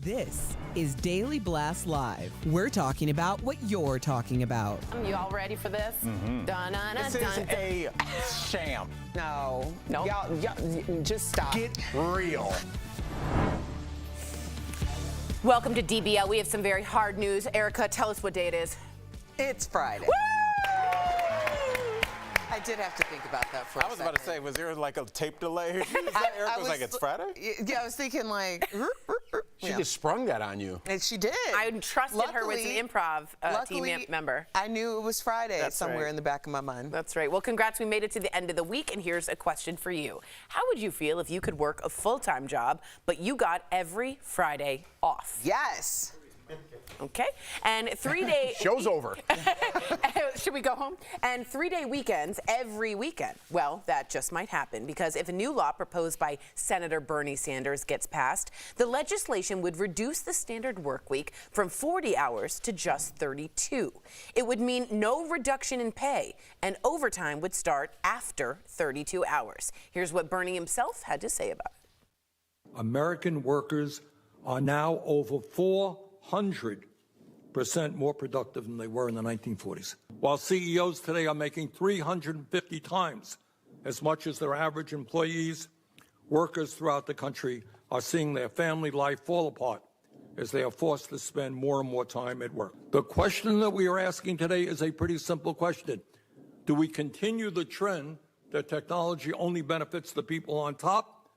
This is Daily Blast Live. We're talking about what you're talking about. You all ready for this? This is a sham. No. Nope. Y'all, just stop. Get real. Welcome to DBL. We have some very hard news. Erica, tell us what day it is. It's Friday. I did have to think about that for a second. I was about to say, was there like a tape delay? Eric was like, it's Friday? Yeah, I was thinking like... She just sprung that on you. And she did. I trusted her with an improv team member. I knew it was Friday That's somewhere right. in the back of my mind. That's right. Well, congrats. We made it to the end of the week, and here's a question for you. How would you feel if you could work a full-time job, but you got every Friday off? Yes. Okay. And 3-day... Show's over. Should we go home? And 3-day weekends every weekend. Well, that just might happen because if a new law proposed by Senator Bernie Sanders gets passed, the legislation would reduce the standard work week from 40 hours to just 32. It would mean no reduction in pay, and overtime would start after 32 hours. Here's what Bernie himself had to say about it. American workers are now over 400% more productive than they were in the 1940s. While CEOs today are making 350 times as much as their average employees, workers throughout the country are seeing their family life fall apart as they are forced to spend more and more time at work. The question that we are asking today is a pretty simple question. Do we continue the trend that technology only benefits the people on top,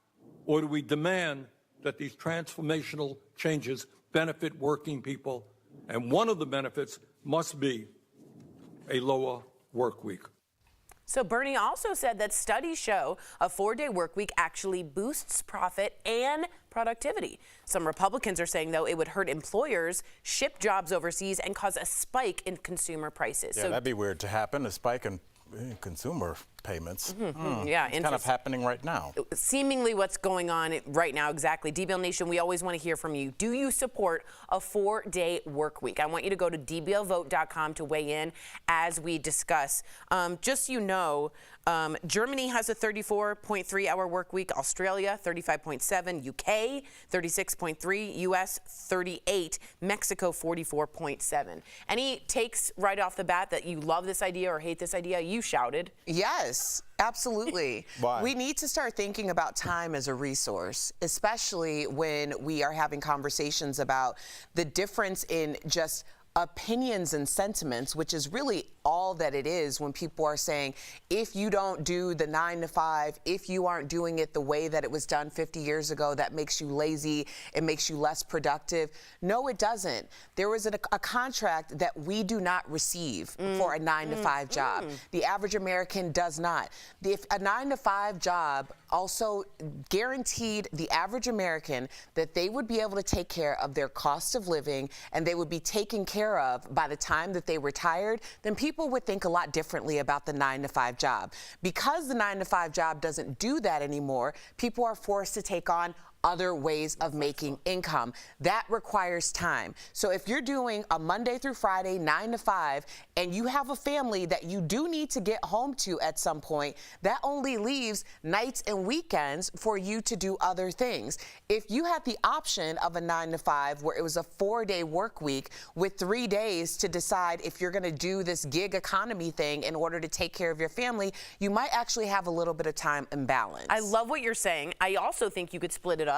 or do we demand that these transformational changes benefit working people? And one of the benefits must be a lower work week. So Bernie also said that studies show a 4-day work week actually boosts profit and productivity. Some Republicans are saying, though, it would hurt employers, ship jobs overseas, and cause a spike in consumer prices. Yeah, that'd be weird to happen, a spike in consumer payments. Yeah, it's kind of happening right now. Seemingly what's going on right now, exactly. DBL Nation, we always want to hear from you. Do you support a 4-day work week? I want you to go to dblvote.com to weigh in as we discuss. Just so you know, Germany has a 34.3-hour work week, Australia 35.7, UK 36.3, US 38, Mexico 44.7. Any takes right off the bat that you love this idea or hate this idea? You shouted. Yes, absolutely. Why? We need to start thinking about time as a resource, especially when we are having conversations about the difference in just opinions and sentiments, which is really all that it is when people are saying, if you don't do the 9 to 5, if you aren't doing it the way that it was done 50 years ago, that makes you lazy, it makes you less productive. No, it doesn't. There was a contract that we do not receive for a 9 to 5 job. The average American does not. If a 9 to 5 job also guaranteed the average American that they would be able to take care of their cost of living and they would be taken care of by the time that they retired, then people would think a lot differently about the 9 to 5 job. Because the 9 to 5 job doesn't do that anymore, people are forced to take on other ways of making income. That requires time. So if you're doing a Monday through Friday, 9 to 5, and you have a family that you do need to get home to at some point, that only leaves nights and weekends for you to do other things. If you had the option of a 9 to 5 where it was a 4-day work week with 3 days to decide if you're gonna do this gig economy thing in order to take care of your family, you might actually have a little bit of time imbalance. I love what you're saying. I also think you could split it up.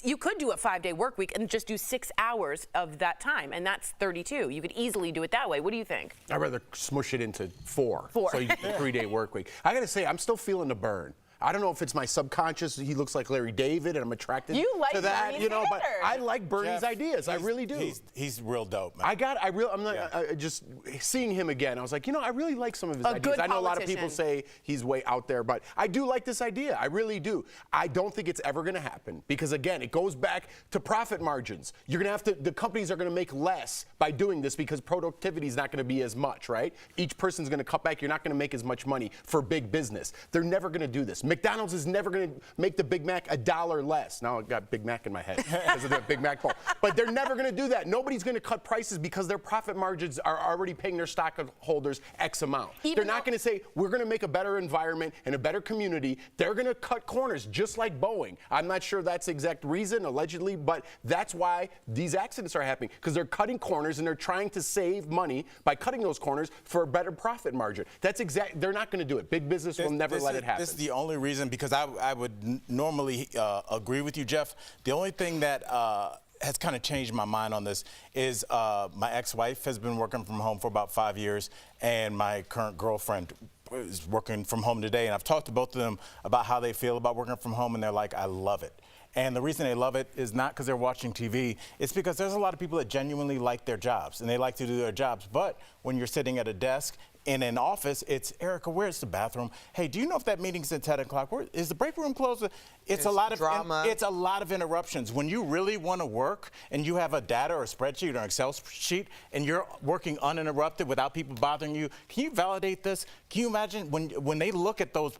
You could do a 5-day work week and just do 6 hours of that time, and that's 32. You could easily do it that way. What do you think? I'd rather smush it into 4. So you get a 3-day work week. I got to say, I'm still feeling the burn. I don't know if it's my subconscious. He looks like Larry David, and I'm attracted to that. Bernie you know, but Sanders. I like Bernie's Jeff, ideas. I really do. He's real dope, man. I'm not just seeing him again. I was like, you know, I really like some of his ideas. I know a lot of people say he's way out there, but I do like this idea. I really do. I don't think it's ever going to happen because, again, it goes back to profit margins. You're going to have to. The companies are going to make less by doing this because productivity is not going to be as much, right? Each person's going to cut back. You're not going to make as much money for big business. They're never going to do this. McDonald's is never going to make the Big Mac $1 less. Now I got Big Mac in my head because of the Big Mac bowl. But they're never going to do that. Nobody's going to cut prices because their profit margins are already paying their stockholders X amount. They're not going to say, we're going to make a better environment and a better community. They're going to cut corners just like Boeing. I'm not sure that's the exact reason, allegedly, but that's why these accidents are happening, because they're cutting corners and they're trying to save money by cutting those corners for a better profit margin. That's they're not going to do it. Big business will never let it happen. This is the only reason, because I would normally agree with you, Jeff. The only thing that has kind of changed my mind on this is my ex-wife has been working from home for about 5 years, and my current girlfriend is working from home today. And I've talked to both of them about how they feel about working from home, and they're like, I love it. And the reason they love it is not because they're watching TV. It's because there's a lot of people that genuinely like their jobs, and they like to do their jobs. But when you're sitting at a desk in an office, it's, Erica, where's the bathroom? Hey, do you know if that meeting's at 10 o'clock? Is the break room closed? It's a lot of drama. It's a lot of interruptions. When you really want to work and you have a data or a spreadsheet or an Excel sheet and you're working uninterrupted without people bothering you, can you validate this? Can you imagine when they look at those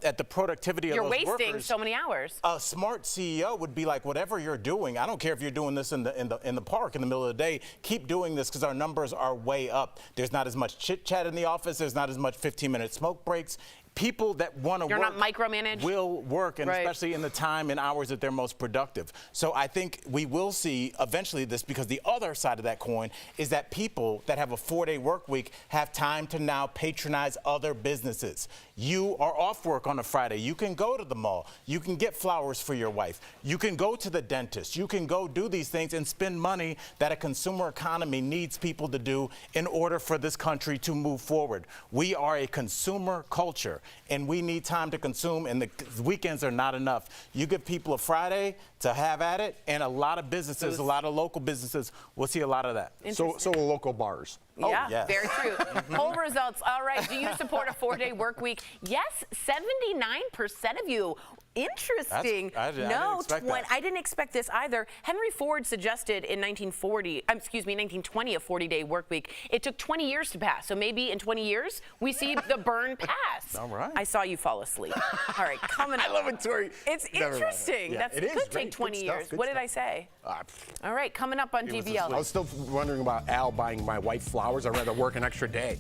at the productivity of those workers? You're wasting so many hours. A smart CEO would be like, whatever you're doing, I don't care if you're doing this in the park in the middle of the day, keep doing this because our numbers are way up. There's not as much chit chat in the office. There's not as much 15-minute smoke breaks. People that want to work not micromanaged. Will work, and right. especially in the time and hours that they're most productive. So I think we will see eventually this, because the other side of that coin is that people that have a 4-day work week have time to now patronize other businesses. You are off work on a Friday. You can go to the mall. You can get flowers for your wife. You can go to the dentist. You can go do these things and spend money that a consumer economy needs people to do in order for this country to move forward. We are a consumer culture, and we need time to consume, and the weekends are not enough. You give people a Friday to have at it, and a lot of businesses, a lot of local businesses will see a lot of that. So will local bars. Yeah, yes. Very true. Poll results. All right. Do you support a 4-day work week? Yes, 79% of you. Interesting. I didn't expect that. I didn't expect this either. Henry Ford suggested in 1920 a 40-day work week. It took 20 years to pass. So maybe in 20 years we see the burn pass. All right. I saw you fall asleep. All right, coming up. I love it, Tori. It's interesting. Yeah, It could take 20 years. What did I say? All right, coming up on DBL. I was still wondering about Al buying my wife flowers. I'd rather work an extra day.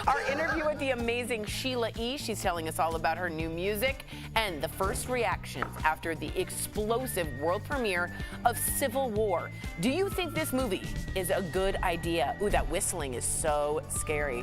Our interview with the amazing Sheila E. She's telling us all about her new music and the first reactions after the explosive world premiere of Civil War. Do you think this movie is a good idea? Ooh, that whistling is so scary.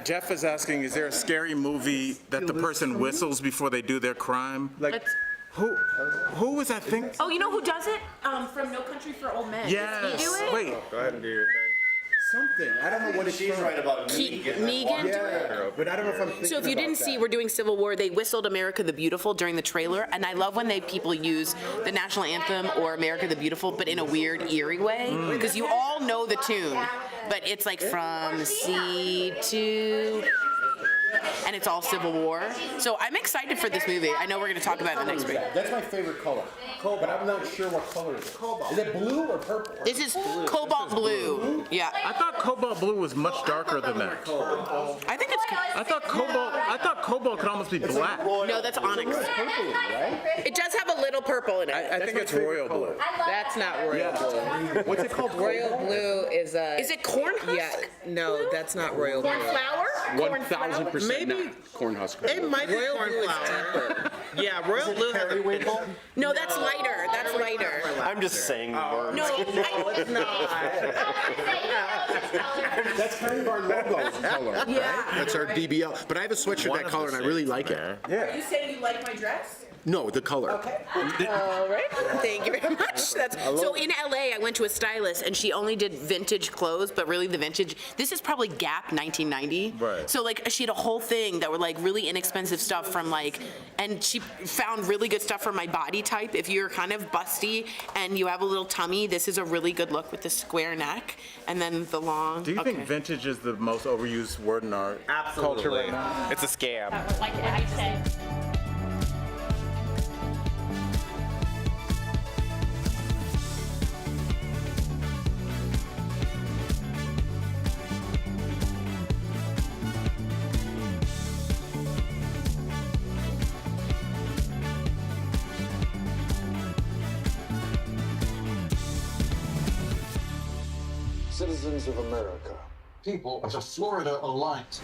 Jeff is asking, is there a scary movie that the person whistles before they do their crime? Who was that thing? Oh, you know who does it? From No Country for Old Men. Yes. Does he do it? Wait. Go ahead and do your thing. Something. I don't know what it's She's from. right about Negan? Yeah, but I don't know if I'm thinking So if you about didn't see, that. we're doing Civil War. They whistled America the Beautiful during the trailer, and I love when people use the national anthem or America the Beautiful, but in a weird, eerie way, because you all know the tune, but it's like from sea to... and it's all Civil War. So I'm excited for this movie. I know we're going to talk about it in the next break. That's my favorite color. But I'm not sure what color it is. Cobalt. Is it blue or purple? This is cobalt blue. Yeah. I thought cobalt blue was much darker than that. I think it's... I thought cobalt could almost be black. No, that's onyx. It does have a little purple in it. I think it's royal blue. That's not royal blue. What's it called? Royal blue is a. Is it corn husk? Yeah, no, that's not royal blue. Corn flour? 1,000% Maybe corn husk. it might be corn flour. Yeah, royal blue has a. No, that's lighter. That's lighter. I'm just saying the words. No, It's not. That's kind of our logo color. Yeah. That's our DBL. But I have a sweatshirt that color, and I really like it. Are you saying you like my dress? No, the color. Okay. All right. Thank you very much. So in LA, I went to a stylist, and she only did vintage clothes, but really the vintage. This is probably Gap 1990. Right. So like she had a whole thing that were like really inexpensive stuff from like, and she found really good stuff for my body type. If you're kind of busty and you have a little tummy, this is a really good look with the square neck and then the long. Do you think vintage is the most overused word in our culture right now? It's a scam. Like I said. Citizens of America, people of the Florida Alliance,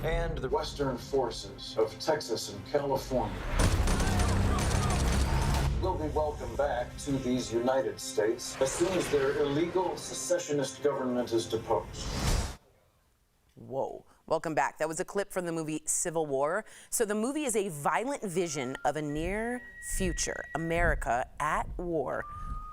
and the Western forces of Texas and California will be welcomed back to these United States as soon as their illegal secessionist government is deposed. Whoa. Welcome back. That was a clip from the movie Civil War. So the movie is a violent vision of a near future America at war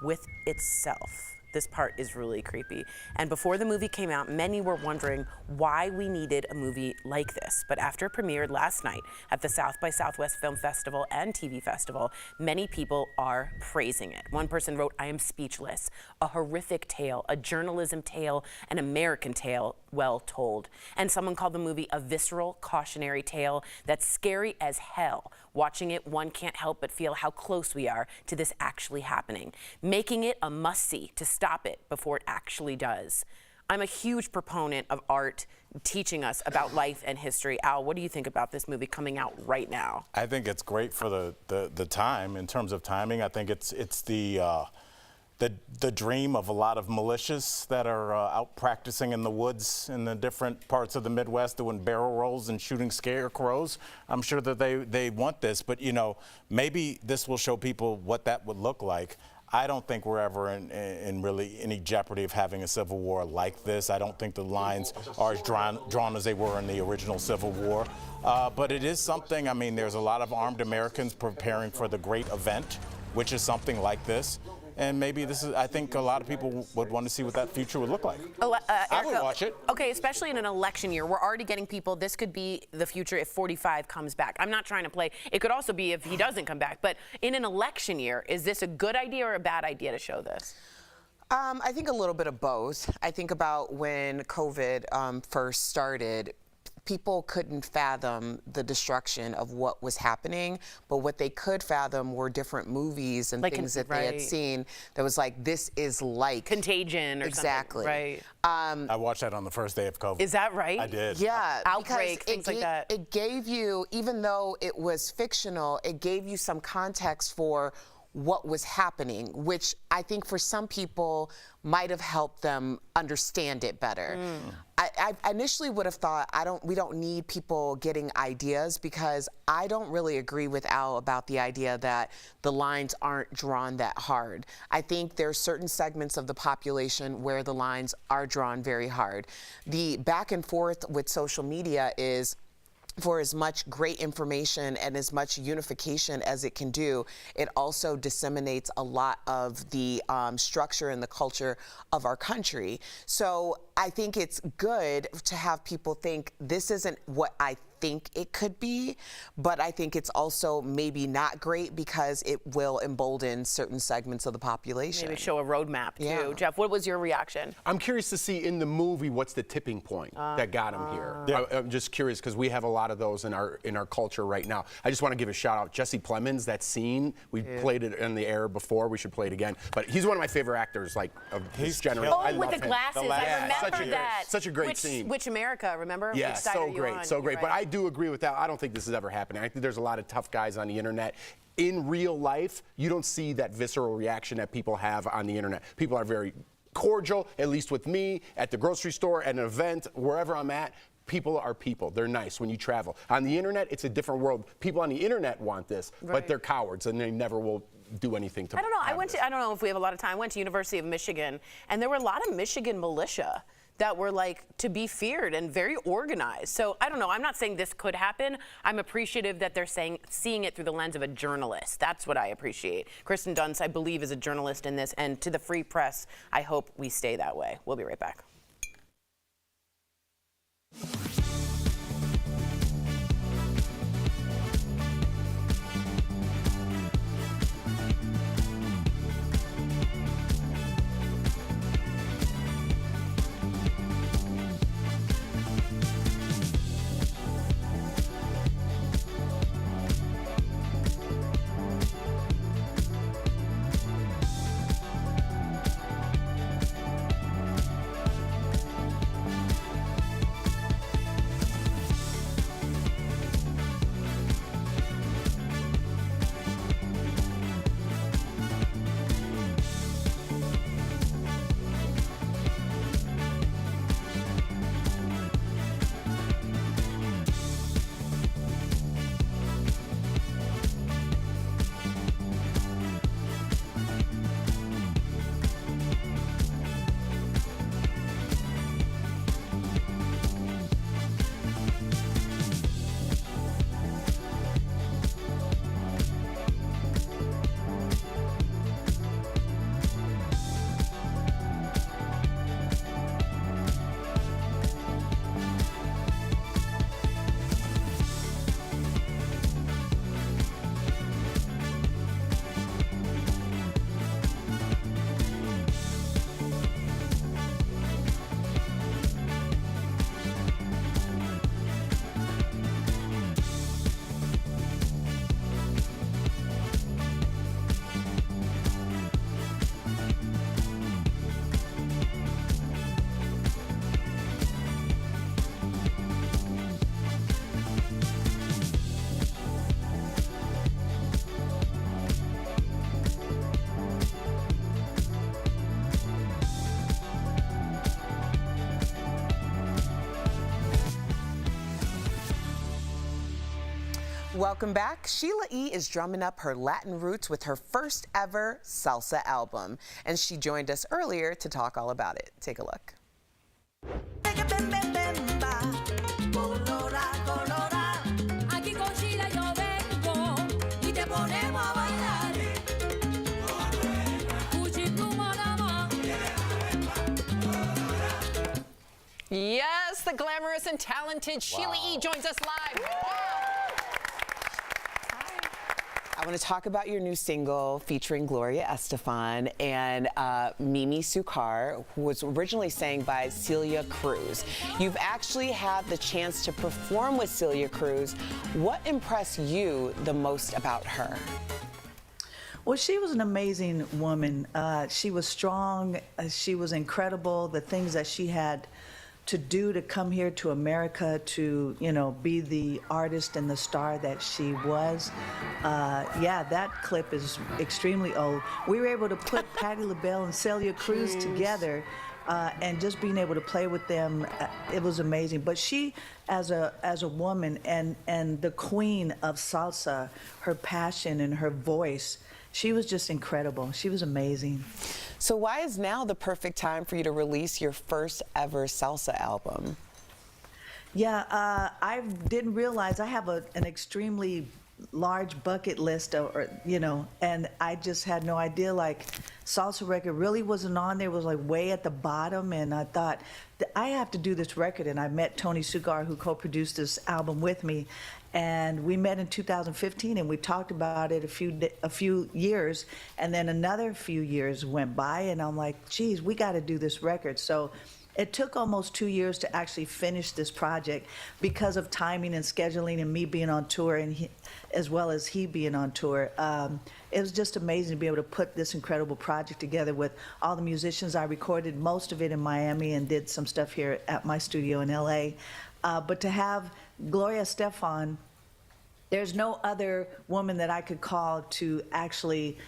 with itself. This part is really creepy. And before the movie came out, many were wondering why we needed a movie like this. But after it premiered last night at the South by Southwest Film Festival and TV Festival, many people are praising it. One person wrote, "I am speechless. A horrific tale, a journalism tale, an American tale, well told." And someone called the movie a visceral, cautionary tale that's scary as hell. Watching it, one can't help but feel how close we are to this actually happening, making it a must-see to stop it before it actually does. I'm a huge proponent of art teaching us about life and history. Al, what do you think about this movie coming out right now? I think it's great for the time in terms of timing. I think it's the dream of a lot of militias that are out practicing in the woods in the different parts of the Midwest doing barrel rolls and shooting scarecrows. I'm sure that they want this, but you know, maybe this will show people what that would look like. I don't think we're ever in really any jeopardy of having a civil war like this. I don't think the lines are as drawn as they were in the original Civil War. But it is something, I mean, there's a lot of armed Americans preparing for the great event, which is something like this. And maybe this is, I think a lot of people would want to see what that future would look like. I would watch it. Okay, especially in an election year. We're already getting people, this could be the future if 45 comes back. I'm not trying to play, it could also be if he doesn't come back. But in an election year, is this a good idea or a bad idea to show this? I think a little bit of both. I think about when COVID first started, people couldn't fathom the destruction of what was happening, but what they could fathom were different movies and things that they had seen that was like, this is like Contagion or exactly. something. Right. I watched that on the first day of COVID. Is that right? I did. Yeah. Outbreak, things like that. It gave you, even though it was fictional, it gave you some context for what was happening, which I think for some people might have helped them understand it better. I initially would have thought we don't need people getting ideas, because I don't really agree with Al about the idea that the lines aren't drawn that hard. I think there are certain segments of the population where the lines are drawn very hard. The back and forth with social media is, for as much great information and as much unification as it can do, it also disseminates a lot of the structure and the culture of our country. So I think it's good to have people think this isn't what I think it could be, but I think it's also maybe not great because it will embolden certain segments of the population. Maybe show a roadmap too. Jeff, what was your reaction? I'm curious to see in the movie what's the tipping point that got him here. I'm just curious because we have a lot of those in our culture right now. I just want to give a shout out, Jesse Plemons. That scene we played it in the air before. We should play it again. But he's one of my favorite actors, like of his generation. Oh, with the glasses. I remember that. Such a great scene. Which America? Remember? Yeah, Which side so are you great, on? so great. Right. But I do agree with that. I don't think this is ever happening. I think there's a lot of tough guys on the internet. In real life, you don't see that visceral reaction that people have on the internet. People are very cordial, at least with me, at the grocery store, at an event, wherever I'm at. People are people. They're nice when you travel. On the internet, it's a different world. People on the internet want this, but they're cowards and they never will do anything to. I don't know. I don't know if we have a lot of time. I went to University of Michigan, and there were a lot of Michigan militia that were like to be feared and very organized. So I don't know. I'm not saying this could happen. I'm appreciative that they're seeing it through the lens of a journalist. That's what I appreciate. Kristen Dunst, I believe, is a journalist in this, and to the free press, I hope we stay that way. We'll be right back. Welcome back. Sheila E. is drumming up her Latin roots with her first ever salsa album, and she joined us earlier to talk all about it. Take a look. Yes, the glamorous and talented Sheila E. joins us live. I want to talk about your new single featuring Gloria Estefan and Mimi Sukar, who was originally sang by Celia Cruz. You've actually had the chance to perform with Celia Cruz. What impressed you the most about her? Well, she was an amazing woman. She was strong. She was incredible. The things that she had to do to come here to America to, you know, be the artist and the star that she was. Yeah, that clip is extremely old. We were able to put Patti LaBelle and Celia Cruz together, and just being able to play with them, it was amazing. But she, as a woman and the queen of salsa, her passion and her voice, she was just incredible. She was amazing. So why is now the perfect time for you to release your first ever salsa album? Yeah, I didn't realize I have an extremely large bucket list, you know, and I just had no idea, like, salsa record really wasn't on there. It was like way at the bottom, and I thought, I have to do this record. And I met Tony Sukar, who co-produced this album with me, and we met in 2015, and we talked about it a few years, and then another few years went by, and I'm like, geez, we got to do this record. So it took almost 2 years to actually finish this project because of timing and scheduling and me being on tour, and as well as he being on tour. It was just amazing to be able to put this incredible project together with all the musicians. I recorded most of it in Miami and did some stuff here at my studio in LA. But to have Gloria Estefan, there's no other woman that I could call to actually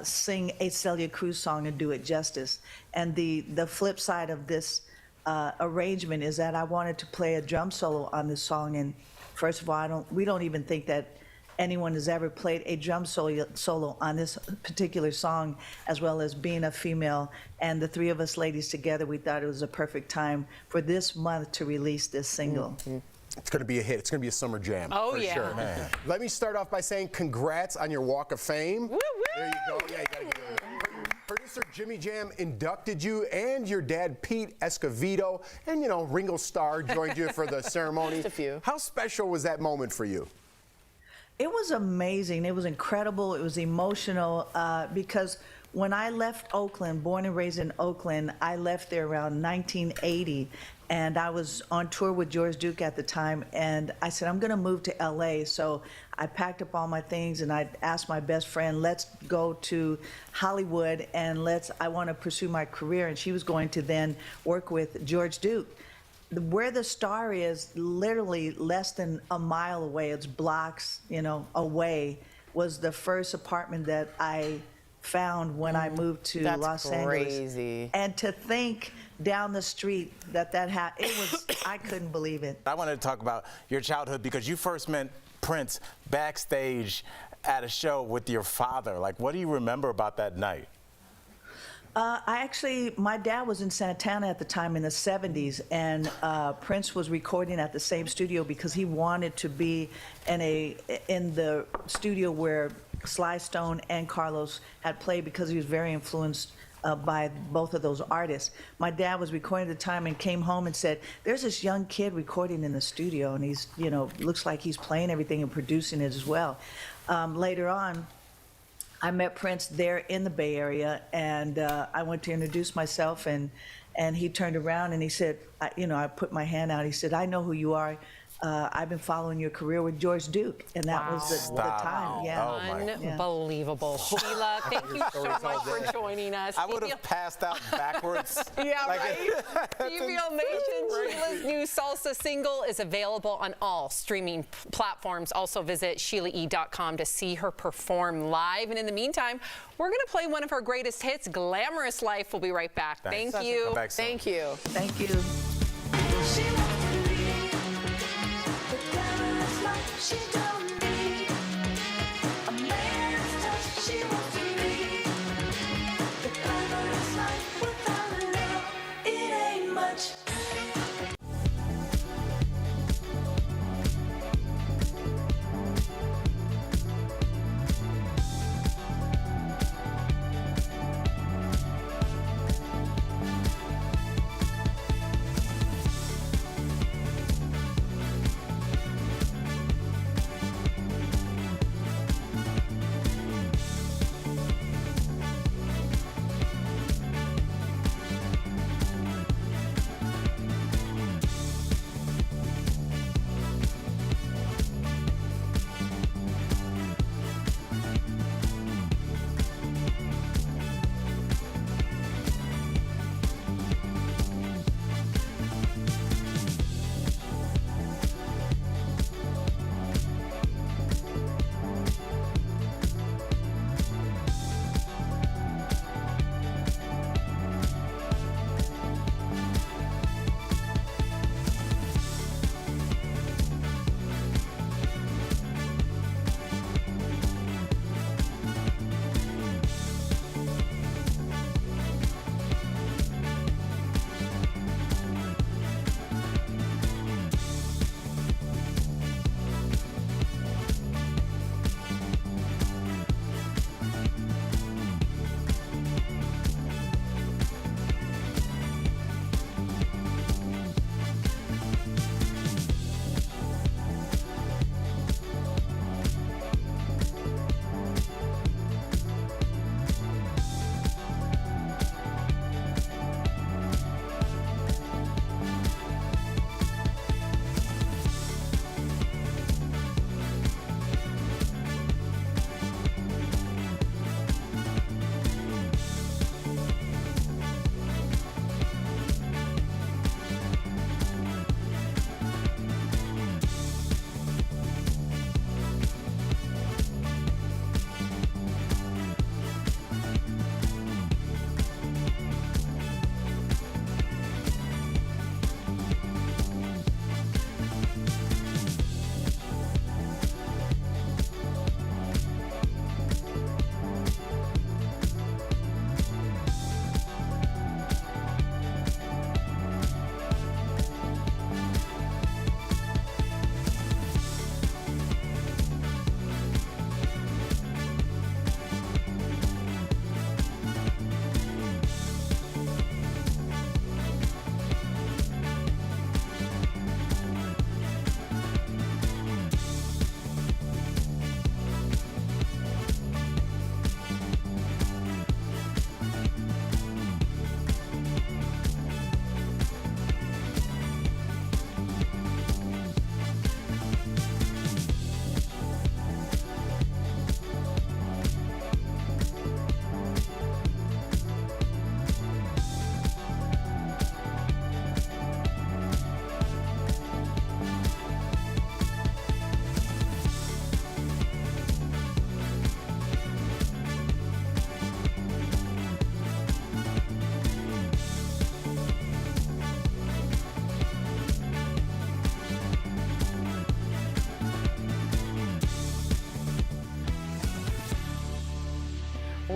sing a Celia Cruz song and do it justice. And the flip side of this arrangement is that I wanted to play a drum solo on this song. And first of all, we don't even think that anyone has ever played a drum solo on this particular song, as well as being a female. And the three of us ladies together, we thought it was a perfect time for this month to release this single. It's going to be a hit. It's going to be a summer jam. Oh, for yeah. Sure. Let me start off by saying congrats on your Walk of Fame. Woo, woo. There you go. Yeah, you got to give it. Producer Jimmy Jam inducted you, and your dad Pete Escovedo, and Ringo Starr joined you for the ceremony. Just a few. How special was that moment for you? It was amazing. It was incredible. It was emotional because when I left Oakland, born and raised in Oakland, I left there around 1980, and I was on tour with George Duke at the time, and I said, I'm going to move to LA. So I packed up all my things, and I asked my best friend, let's go to Hollywood, and I want to pursue my career. And she was going to then work with George Duke. Where the Star is, literally less than a mile away, it's blocks, away, was the first apartment that I found when I moved to Los Angeles. And to think down the street that happened, I couldn't believe it. I wanted to talk about your childhood because you first met Prince backstage at a show with your father. Like, what do you remember about that night? My dad was in Santana at the time in the 70s, and Prince was recording at the same studio because he wanted to be in the studio where Sly Stone and Carlos had played, because he was very influenced by both of those artists. My dad was recording at the time and came home and said, there's this young kid recording in the studio, and he's, looks like he's playing everything and producing it as well. Later on, I met Prince there in the Bay Area, and I went to introduce myself, and he turned around and he said, I put my hand out. He said, I know who you are. I've been following your career with George Duke, and that was the time. Yeah. Oh, Unbelievable. Sheila, thank you so much for joining us. I would have passed out backwards. Yeah, right? DBL Nation, Sheila's new salsa single is available on all streaming platforms. Also visit SheilaE.com to see her perform live. And in the meantime, we're going to play one of her greatest hits, Glamorous Life. We'll be right back. Thanks. Thank you. Thank you. Thank you. She don't need a man's touch. She wants to be the glamorous life without love. It ain't much.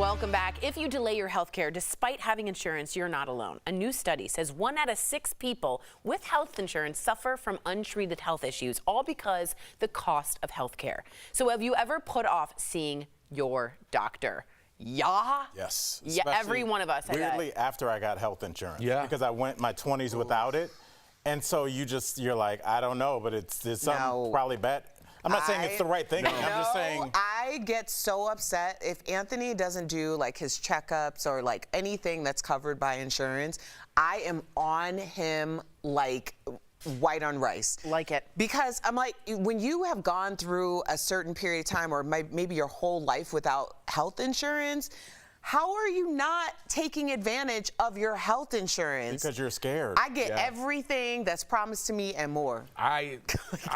Welcome back. If you delay your health care despite having insurance, you're not alone. A new study says 1 out of 6 people with health insurance suffer from untreated health issues, all because the cost of health care. So have you ever put off seeing your doctor? Yeah. Yes. Yeah, every one of us. Weirdly, after I got health insurance. Yeah. Because I went my 20s without it. And so you're like, I don't know, but it's something probably bad. I'm not saying it's the right thing. I'm just saying. I get so upset if Anthony doesn't do like his checkups or like anything that's covered by insurance. I am on him like white on rice. Like it. Because I'm like, when you have gone through a certain period of time or maybe your whole life without health insurance, how are you not taking advantage of your health insurance? Because you're scared. I get everything that's promised to me and more. I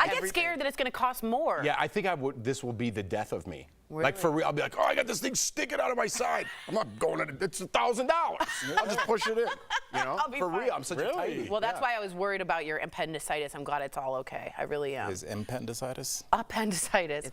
get scared that it's going to cost more. Yeah, I think this will be the death of me. Really? Like for real, I'll be like, oh, I got this thing sticking out of my side. I'm not going in it. It's $1,000. I'll just push it in. You know, I'll be for fine. real. I'm such a tighty. Well, that's why I was worried about your appendicitis. I'm glad it's all okay. I really am. Is appendicitis? Appendicitis.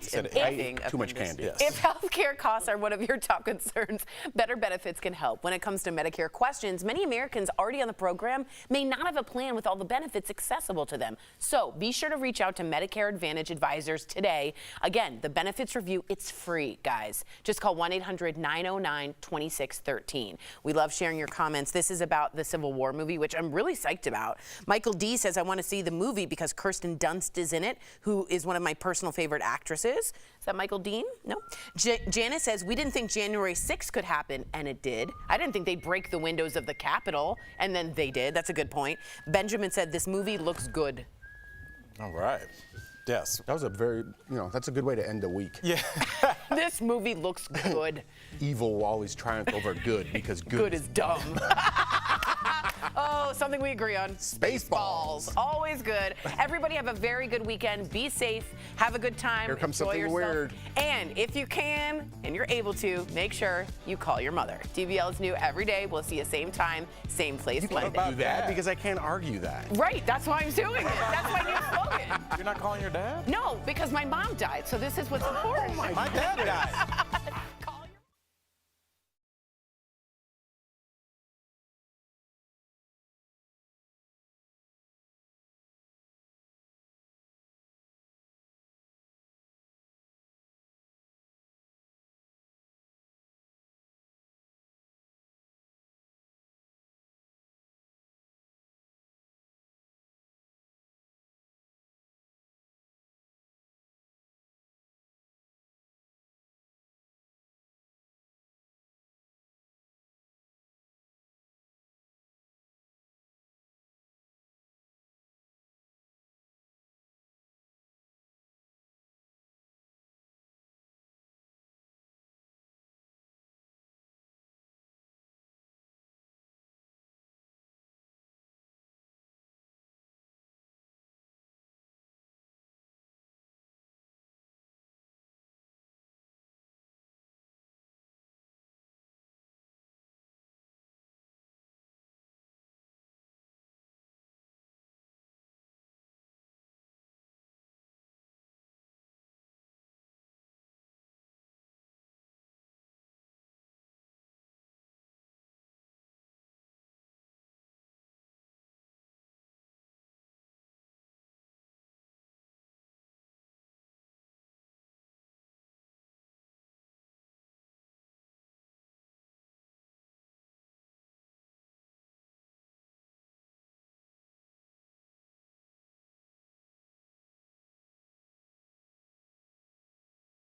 Too much candy. Yes. If healthcare costs are one of your top concerns, Better Benefits can help. When it comes to Medicare questions, many Americans already on the program may not have a plan with all the benefits accessible to them. So be sure to reach out to Medicare Advantage advisors today. Again, the benefits review, it's free, guys. Just call 1-800-909-2613. We love sharing your comments. This is about the Civil War movie, which I'm really psyched about. Michael D says, I want to see the movie because Kirsten Dunst is in it, who is one of my personal favorite actresses. Is that Michael Dean? No. Janice says, we didn't think January 6th could happen, and it did. I didn't think they'd break the windows of the Capitol, and then they did. That's a good point. Benjamin said, this movie looks good. All right. Yes. That was a very, that's a good way to end the week. Yeah. This movie looks good. Evil will always triumph over good because good is dumb. Oh, something we agree on. Spaceballs. Always good. Everybody have a very good weekend. Be safe. Have a good time. Here comes Enjoy something yourself. weird. And if you can, and you're able to, make sure you call your mother. DBL is new every day. We'll see you same time, same place You Monday. can't do that because I can't argue that. Right, that's why I'm doing it. That's my new slogan. You're not calling your dad? No, because my mom died, so this is what's important. My dad died.